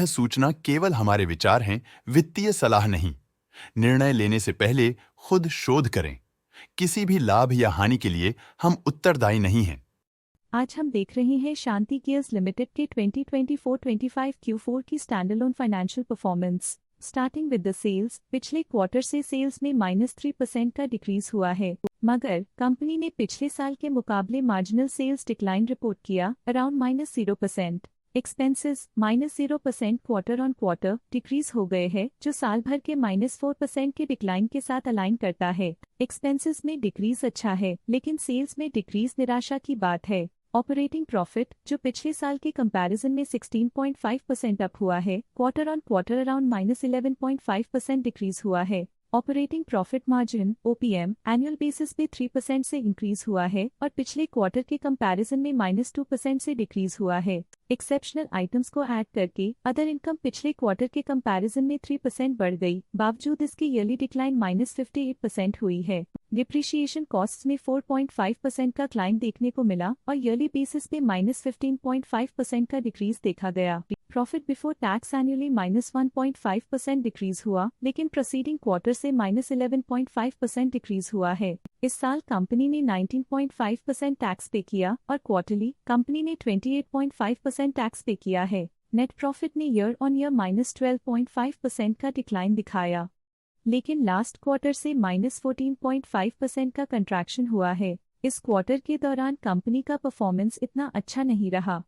सूचना केवल हमारे विचार हैं, वित्तीय सलाह नहीं। निर्णय लेने से पहले खुद शोध करें। किसी भी लाभ या हानि के लिए हम उत्तरदायी नहीं हैं। आज हम देख रहे हैं शांति गियर्स लिमिटेड के 2024-25 Q4 की standalone financial performance. Starting with the sales, पिछले क्वार्टर से सेल्स में -3% का डिक्रीज हुआ है, मगर कंपनी ने पिछले साल के मुकाबले मार्जिनल सेल्स डिक्लाइन रिपोर्ट किया, around -0%। Expenses -0% quarter on quarter decrease हो गए हैं, जो साल भर के -4% के डिक्लाइन के साथ अलाइन करता है। एक्सपेंसेस में डिक्रीज अच्छा है, लेकिन सेल्स में डिक्रीज निराशा की बात है। ऑपरेटिंग प्रॉफिट, जो पिछले साल के कंपैरिजन में 16.5% अप हुआ है, quarter on quarter around -11.5% decrease हुआ है। Operating profit margin OPM annual basis पे 3% से इंक्रीज हुआ है और पिछले क्वार्टर के कंपैरिजन में -2% से डिक्रीज हुआ है। एक्सेप्शनल आइटम्स को ऐड करके अदर इनकम पिछले क्वार्टर के कंपैरिजन में 3% बढ़ गई, बावजूद इसके ईयरली डिक्लाइन -58% हुई है। डिप्रिशिएशन कॉस्ट्स में 4.5% का क्लाइम देखने को मिला और ईयरली बेसिस पे -15.5% का डिक्रीज देखा गया। Profit before tax annually -1.5% decrease हुआ, लेकिन प्रोसीडिंग क्वार्टर से -11.5% डिक्रीज हुआ है। इस साल कंपनी ने 19.5% टैक्स पे किया और क्वार्टरली कंपनी ने 28.5% टैक्स पे किया है। नेट प्रॉफिट ने ईयर ऑन ईयर -12.5% का डिक्लाइन दिखाया, लेकिन लास्ट क्वार्टर से -14.5% का कंट्रैक्शन हुआ है। इस क्वार्टर के दौरान कंपनी का परफॉर्मेंस इतना अच्छा नहीं रहा।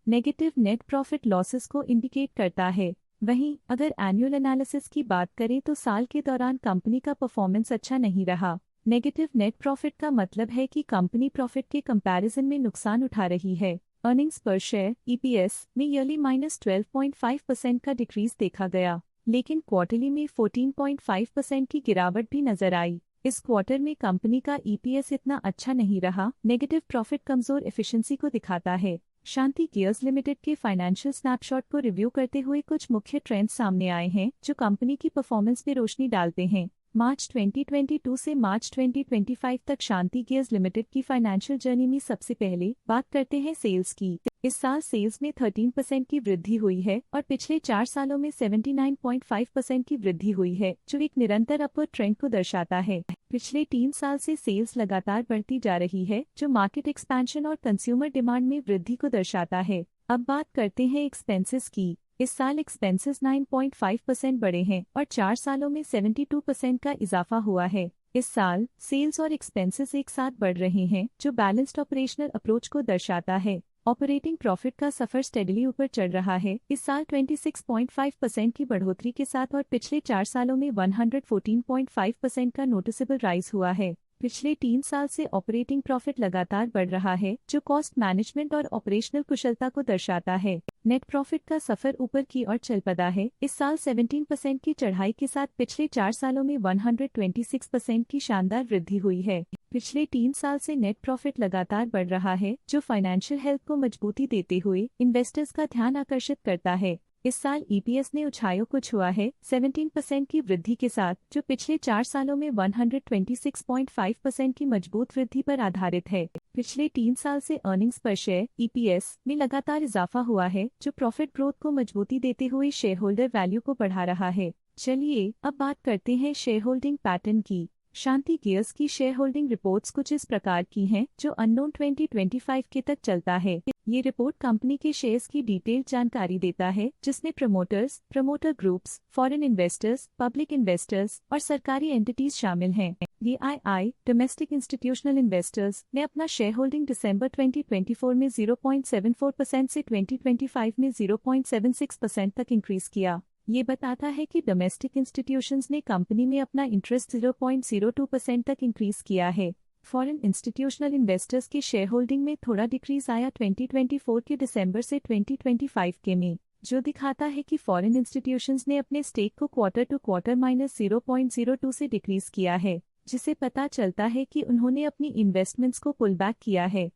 नेगेटिव नेट प्रॉफिट लॉसेस को इंडिकेट करता है। वहीं अगर एनुअल एनालिसिस की बात करें तो साल के दौरान कंपनी का परफॉर्मेंस अच्छा नहीं रहा। नेगेटिव नेट प्रॉफिट का मतलब है कि कंपनी प्रॉफिट के कंपैरिजन में नुकसान उठा रही है। अर्निंग्स पर शेयर EPS में ईयरली -12.5% का डिक्रीज देखा गया, लेकिन क्वार्टरली में 14.5% की गिरावट भी नजर आई। इस क्वार्टर में कंपनी का EPS इतना अच्छा नहीं रहा। नेगेटिव प्रॉफिट कमजोर एफिशिएंसी को दिखाता है। शांति गियर्स लिमिटेड के फाइनेंशियल स्नैपशॉट को रिव्यू करते हुए कुछ मुख्य ट्रेंड्स सामने आए हैं जो कंपनी की परफॉर्मेंस पे रोशनी डालते हैं। मार्च 2022 से मार्च 2025 तक शांति गियर्स लिमिटेड की फाइनेंशियल जर्नी में सबसे पहले बात करते हैं सेल्स की। इस साल सेल्स में 13% की वृद्धि हुई है और पिछले 4 सालों में 79.5% की वृद्धि हुई है, जो एक निरंतर अपवर्ड ट्रेंड को दर्शाता है। पिछले 3 साल से सेल्स लगातार बढ़ती जा रही है, जो मार्केट एक्सपेंशन और कंज्यूमर डिमांड में वृद्धि को दर्शाता है। अब बात करते हैं एक्सपेंसेस की। इस साल एक्सपेंसेस 9.5% बढ़े हैं और 4 सालों में 72% का इजाफा हुआ है। इस साल सेल्स और एक्सपेंसेस एक साथ बढ़ रहे हैं, जो बैलेंस्ड ऑपरेशनल अप्रोच को दर्शाता है। ऑपरेटिंग प्रॉफिट का सफर स्टेडली ऊपर चढ़ रहा है। इस साल 26.5% की बढ़ोतरी के साथ और पिछले 4 सालों में 114.5% का नोटिसेबल राइज हुआ है। पिछले 3 साल से ऑपरेटिंग प्रॉफिट लगातार बढ़ रहा है, जो कॉस्ट मैनेजमेंट और ऑपरेशनल कुशलता को दर्शाता है। नेट प्रॉफिट का सफर ऊपर की ओर चल पड़ा है। इस साल 17% की चढ़ाई के साथ पिछले 4 सालों में 126% की शानदार वृद्धि हुई है। पिछले 3 साल से नेट प्रॉफिट लगातार बढ़ रहा है, जो फाइनेंशियल हेल्थ को मजबूती देते हुए इन्वेस्टर्स का ध्यान आकर्षित करता है। इस साल EPS ने ऊंचाइयों को छुआ है 17% की वृद्धि के साथ, जो पिछले 4 सालों में 126.5% की मजबूत वृद्धि पर आधारित है। पिछले 3 साल से अर्निंग्स पर शेयर EPS में लगातार इजाफा हुआ है, जो प्रॉफिट ग्रोथ को मजबूती देते हुए शेयर होल्डर वैल्यू को बढ़ा रहा है। चलिए अब बात करते हैं शेयर होल्डिंग पैटर्न की। शांति गियर्स की शेयर होल्डिंग रिपोर्ट्स कुछ इस प्रकार की हैं, जो अननोन 2025 के तक चलता है। ये रिपोर्ट कंपनी के शेयर्स की डिटेल्ड जानकारी देता है, जिसमें promoters, promoter groups, foreign investors, public investors और सरकारी एंटिटीज शामिल हैं। DII डोमेस्टिक इंस्टीट्यूशनल इन्वेस्टर्स ने अपना शेयर होल्डिंग दिसंबर 2024 में 0.74% से 2025 में 0.76% तक इंक्रीज किया। ये बताता है कि डोमेस्टिक इंस्टीट्यूशंस ने कंपनी में अपना इंटरेस्ट 0.02% तक इंक्रीज किया है। फॉरेन इंस्टीट्यूशनल इन्वेस्टर्स की शेयर होल्डिंग में थोड़ा डिक्रीज आया 2024 के दिसंबर से 2025 के में, जो दिखाता है कि फॉरेन इंस्टीट्यूशंस ने अपने स्टेक को क्वार्टर टू क्वार्टर -0.02 से डिक्रीज किया है, जिसे पता चलता है कि उन्होंने अपनी इन्वेस्टमेंट्स को पुल बैक किया है।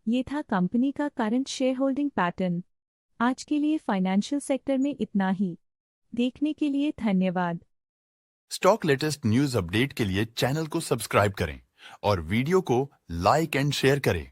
ये था कंपनी का करंट शेयर होल्डिंग पैटर्न। आज के लिए फाइनेंशियल सेक्टर में इतना ही। देखने के लिए धन्यवाद। स्टॉक लेटेस्ट न्यूज अपडेट के लिए चैनल को सब्सक्राइब करें और वीडियो को लाइक एंड शेयर करें।